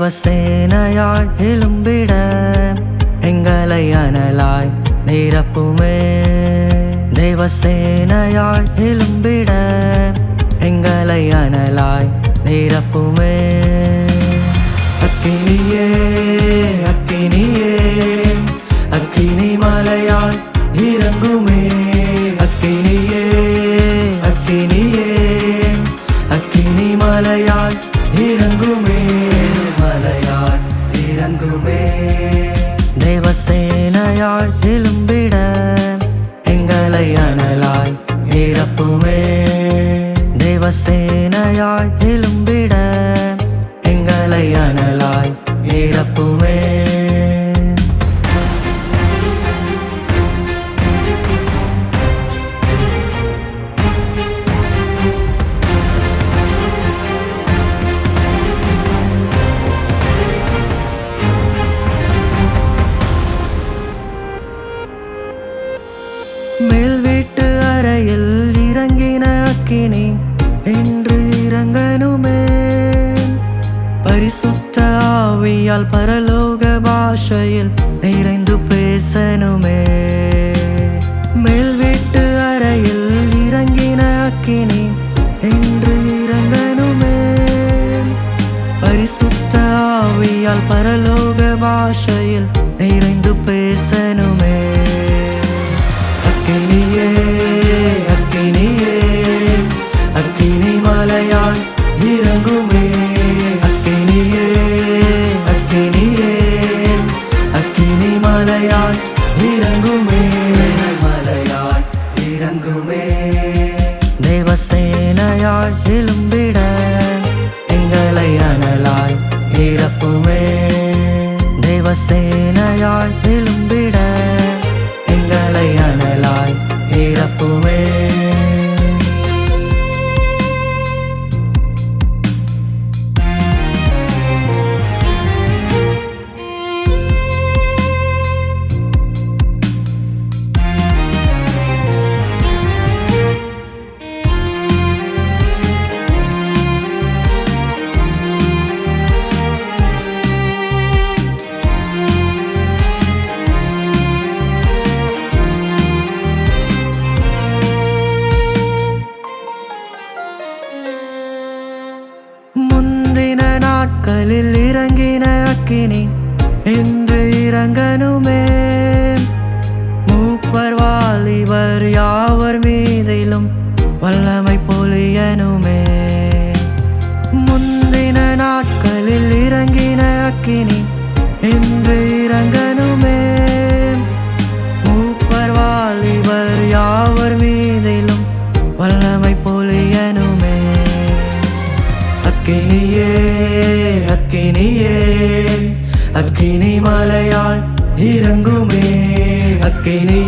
தேவசேனையாய் எழும்பிட எங்களை அனலாய் நிரப்புமே. தேவசேனையாய் எழும்பிட எங்களை அனலாய் நிரப்புமே. அக்கினியே அக்கினியே அக்கினி மலையாய் இறங்குமே. அக்கினியே அக்கினியே அக்கினி மலையாய் இறங்குமே. மலையாய் இறங்குமே. தேவசேனையாய் எழும்பிட எங்களை அனலாய் நிரப்புமே. தேவசேனையாய் எழும்பிட எங்களை அனலாய் நிரப்புமே. மேல் வீட்டு அறையில் இறங்கின அக்கினி என்று இறங்கனுமே. பரிசுத்த ஆவியால் பரலோக பாஷையில் நிறைந்து பேசணுமே. மேல் வீட்டு அறையில் இறங்கின அக்கினி என்று இறங்கனுமே. பரிசுத்த ஆவியால் பரலோக பாஷையில் நிறைந்து பேசணுமே. அக்கினியே அக்கினியே அக்கினி மலையாய் இறங்குமே. அக்கினியே அக்கினியே அக்கினி மலையாய் இறங்குமே. மலையாய் இறங்குமே. தேவசேனையாய் எழும்பிட எங்களை அனலாய் நிரப்புமே. தேவசேனையாய் எழும்பிட எங்களை அனலாய் நிரப்புமே. முந்தின நாட்களில் இறங்கின அக்கினி என்று இறங்கனுமே. மூப்பர் வாலிபர் யாவர் மீதிலும் வல்லமை பொழியனுமே. முந்தின நாட்களில் இறங்கின அக்கினி என்று இறங்கனுமே. மூப்பர் வாலிபர் யாவர் மீதிலும் வல்லமை பொழியனுமே. அக்கினியே அக்கினியே அக்கினி மலையாய் இறங்குமே. அக்கினி